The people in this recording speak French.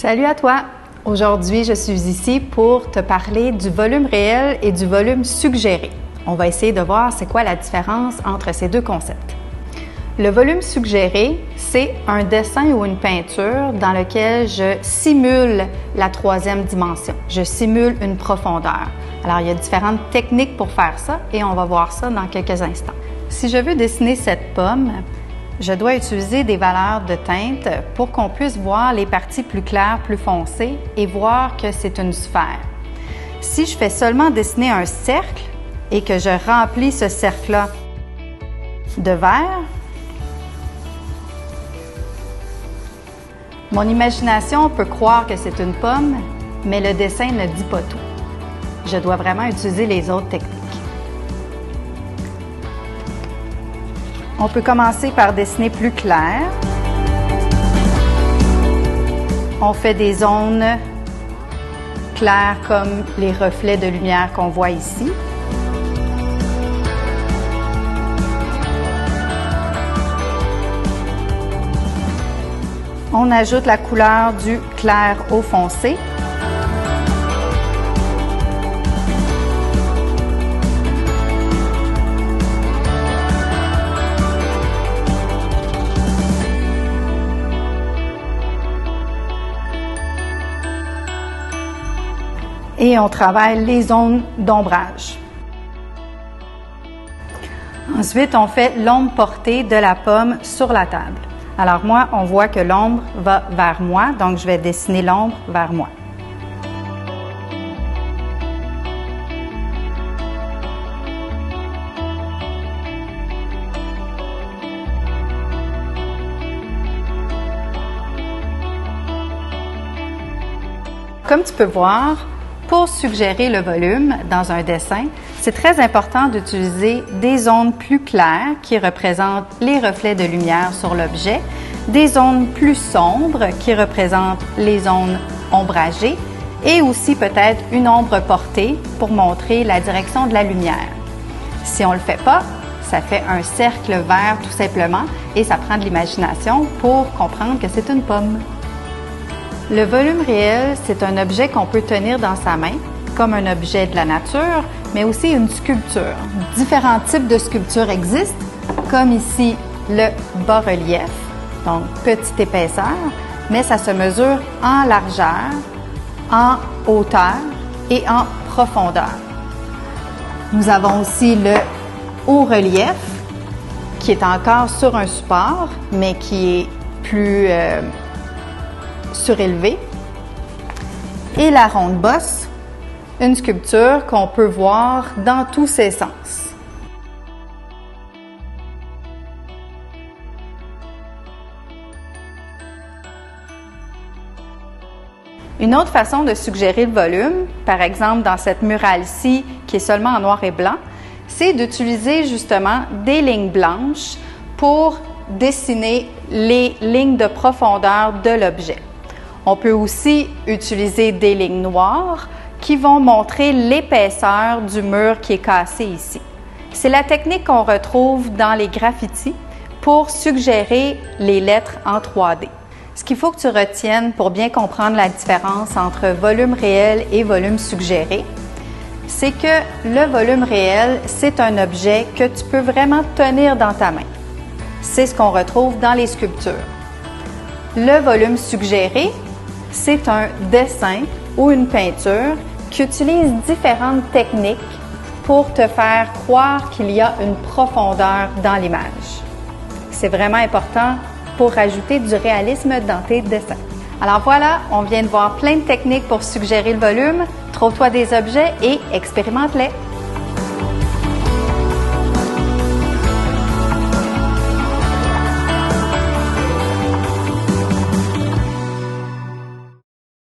Salut à toi! Aujourd'hui, je suis ici pour te parler du volume réel et du volume suggéré. On va essayer de voir c'est quoi la différence entre ces deux concepts. Le volume suggéré, c'est un dessin ou une peinture dans lequel je simule la troisième dimension. Je simule une profondeur. Alors, il y a différentes techniques pour faire ça et on va voir ça dans quelques instants. Si je veux dessiner cette pomme, je dois utiliser des valeurs de teinte pour qu'on puisse voir les parties plus claires, plus foncées et voir que c'est une sphère. Si je fais seulement dessiner un cercle et que je remplis ce cercle-là de vert, mon imagination peut croire que c'est une pomme, mais le dessin ne dit pas tout. Je dois vraiment utiliser les autres techniques. On peut commencer par dessiner plus clair. On fait des zones claires comme les reflets de lumière qu'on voit ici. On ajoute la couleur du clair au foncé. Et on travaille les zones d'ombrage. Ensuite, on fait l'ombre portée de la pomme sur la table. Alors moi, on voit que l'ombre va vers moi, donc je vais dessiner l'ombre vers moi. Comme tu peux voir, pour suggérer le volume dans un dessin, c'est très important d'utiliser des zones plus claires qui représentent les reflets de lumière sur l'objet, des zones plus sombres qui représentent les zones ombragées et aussi peut-être une ombre portée pour montrer la direction de la lumière. Si on ne le fait pas, ça fait un cercle vert tout simplement et ça prend de l'imagination pour comprendre que c'est une pomme. Le volume réel, c'est un objet qu'on peut tenir dans sa main, comme un objet de la nature, mais aussi une sculpture. Différents types de sculptures existent, comme ici le bas-relief, donc petite épaisseur, mais ça se mesure en largeur, en hauteur et en profondeur. Nous avons aussi le haut-relief, qui est encore sur un support, mais qui est plus surélevé, et la ronde bosse, une sculpture qu'on peut voir dans tous ses sens. Une autre façon de suggérer le volume, par exemple dans cette murale-ci qui est seulement en noir et blanc, c'est d'utiliser justement des lignes blanches pour dessiner les lignes de profondeur de l'objet. On peut aussi utiliser des lignes noires qui vont montrer l'épaisseur du mur qui est cassé ici. C'est la technique qu'on retrouve dans les graffitis pour suggérer les lettres en 3D. Ce qu'il faut que tu retiennes pour bien comprendre la différence entre volume réel et volume suggéré, c'est que le volume réel, c'est un objet que tu peux vraiment tenir dans ta main. C'est ce qu'on retrouve dans les sculptures. Le volume suggéré, c'est un dessin ou une peinture qui utilise différentes techniques pour te faire croire qu'il y a une profondeur dans l'image. C'est vraiment important pour ajouter du réalisme dans tes dessins. Alors voilà, on vient de voir plein de techniques pour suggérer le volume. Trouve-toi des objets et expérimente-les.